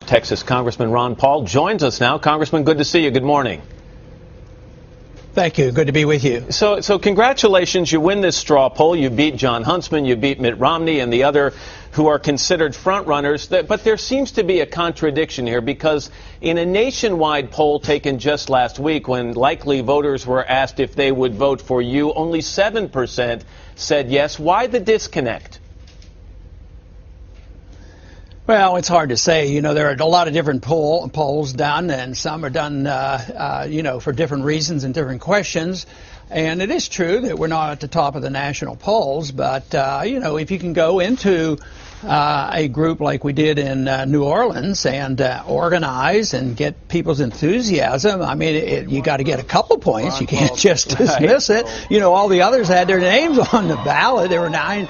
Texas Congressman Ron Paul joins us now. Congressman, good to see you. Good morning. Thank you. Good to be with you. So congratulations. You win this straw poll. You beat John Huntsman. You beat Mitt Romney and the other who are considered front runners. But there seems to be a contradiction here, because in a nationwide poll taken just last week, when likely voters were asked if they would vote for you, only 7% said yes. Why the disconnect? Well, it's hard to say. You know, there are a lot of different polls done, and some are done, for different reasons and different questions. And it is true that we're not at the top of the national polls, but, if you can go into a group like we did in New Orleans and organize and get people's enthusiasm, I mean, you got to get a couple points. You can't just dismiss it. You know, all the others had their names on the ballot. There were nine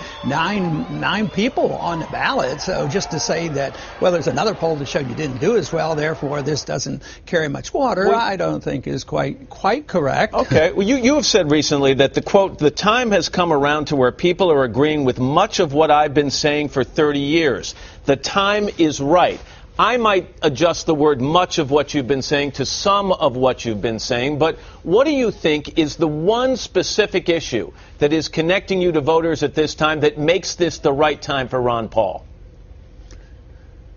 people on the ballot. So just to say that, well, there's another poll that showed you didn't do as well, therefore this doesn't carry much water, I don't think is quite correct. Okay. Well, you have said recently that the quote, the time has come around to where people are agreeing with much of what I've been saying for 30 years. The time is right. I might adjust the word much of what you've been saying to some of what you've been saying, but what do you think is the one specific issue that is connecting you to voters at this time that makes this the right time for Ron Paul?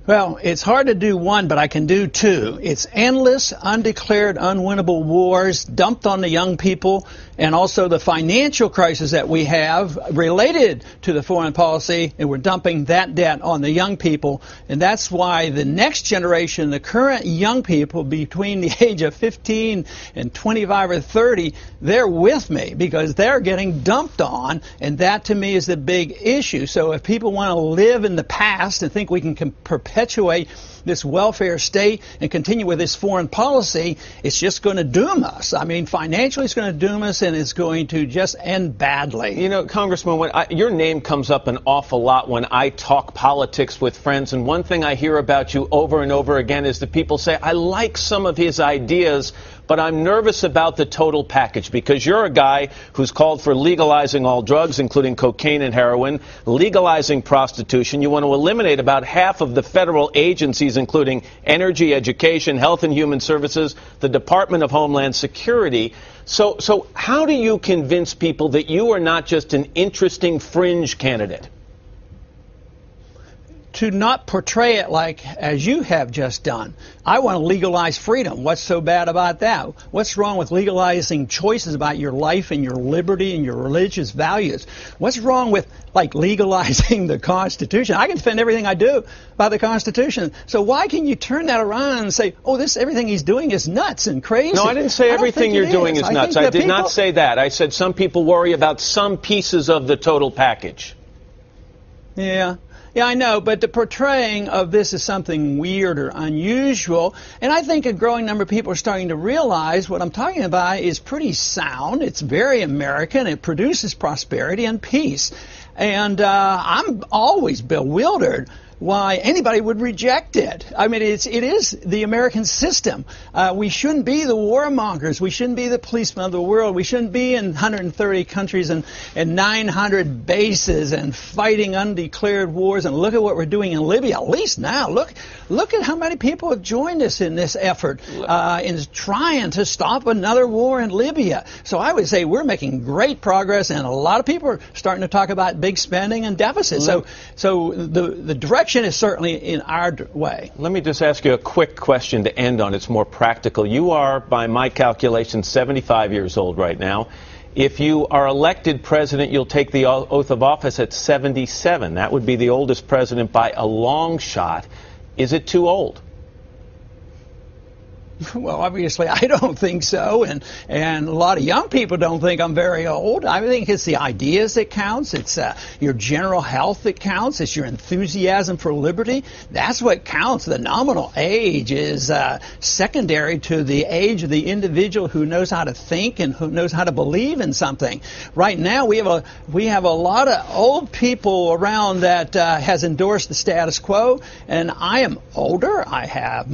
Well, it's hard to do one, but I can do two. It's endless, undeclared, unwinnable wars dumped on the young people, and also the financial crisis that we have related to the foreign policy, and we're dumping that debt on the young people. And that's why the next generation, the current young people between the age of 15 and 25 or 30, they're with me because they're getting dumped on, and that to me is the big issue. So if people want to live in the past and think we can perpetuate this welfare state and continue with this foreign policy, it's just going to doom us. I mean, financially it's going to doom us, and it's going to just end badly. You know, Congressman, your name comes up an awful lot when I talk politics with friends, and one thing I hear about you over and over again is that people say, I like some of his ideas, but I'm nervous about the total package, because you're a guy who's called for legalizing all drugs, including cocaine and heroin, legalizing prostitution. You want to eliminate about half of the federal agencies, including energy, education, health and human services, the Department of Homeland Security. So how do you convince people that you are not just an interesting fringe candidate? To not portray it like as you have just done. I want to legalize freedom. What's so bad about that? What's wrong with legalizing choices about your life and your liberty and your religious values? What's wrong with, like, legalizing the Constitution? I can defend everything I do about the Constitution. So why can you turn that around and say, oh, everything he's doing is nuts and crazy? No, I didn't say everything you're doing is nuts. I did not say that. I said some people worry about some pieces of the total package. Yeah, I know, but the portraying of this as something weird or unusual, and I think a growing number of people are starting to realize what I'm talking about is pretty sound. It's very American. It produces prosperity and peace. And I'm always bewildered why anybody would reject it. I mean, it is the American system. We shouldn't be the warmongers. We shouldn't be the policemen of the world. We shouldn't be in 130 countries and 900 bases and fighting undeclared wars. And look at what we're doing in Libya. At least now, look at how many people have joined us in this effort in trying to stop another war in Libya. So I would say we're making great progress, and a lot of people are starting to talk about big spending and deficits. So the direction is certainly in our way. Let me just ask you a quick question to end on. It's more practical. You are, by my calculation, 75 years old right now. If you are elected president, you'll take the oath of office at 77. That would be the oldest president by a long shot. Is it too old? Well, obviously, I don't think so, and a lot of young people don't think I'm very old. I think it's the ideas that counts. It's your general health that counts. It's your enthusiasm for liberty. That's what counts. The nominal age is secondary to the age of the individual who knows how to think and who knows how to believe in something. Right now, we have a lot of old people around that has endorsed the status quo, and I am older. I have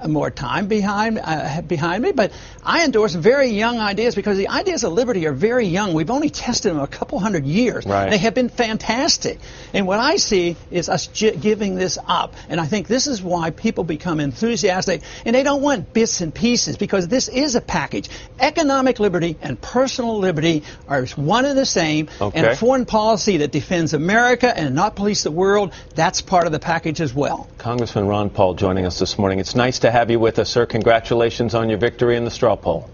more time behind me. behind me, but I endorse very young ideas because the ideas of liberty are very young. We've only tested them a couple hundred years. Right. They have been fantastic. And what I see is us giving this up. And I think this is why people become enthusiastic, and they don't want bits and pieces, because this is a package. Economic liberty and personal liberty are one and the same, and a foreign policy that defends America and not police the world, that's part of the package as well. Congressman Ron Paul joining us this morning. It's nice to have you with us, sir. Congratulations on your victory in the straw poll.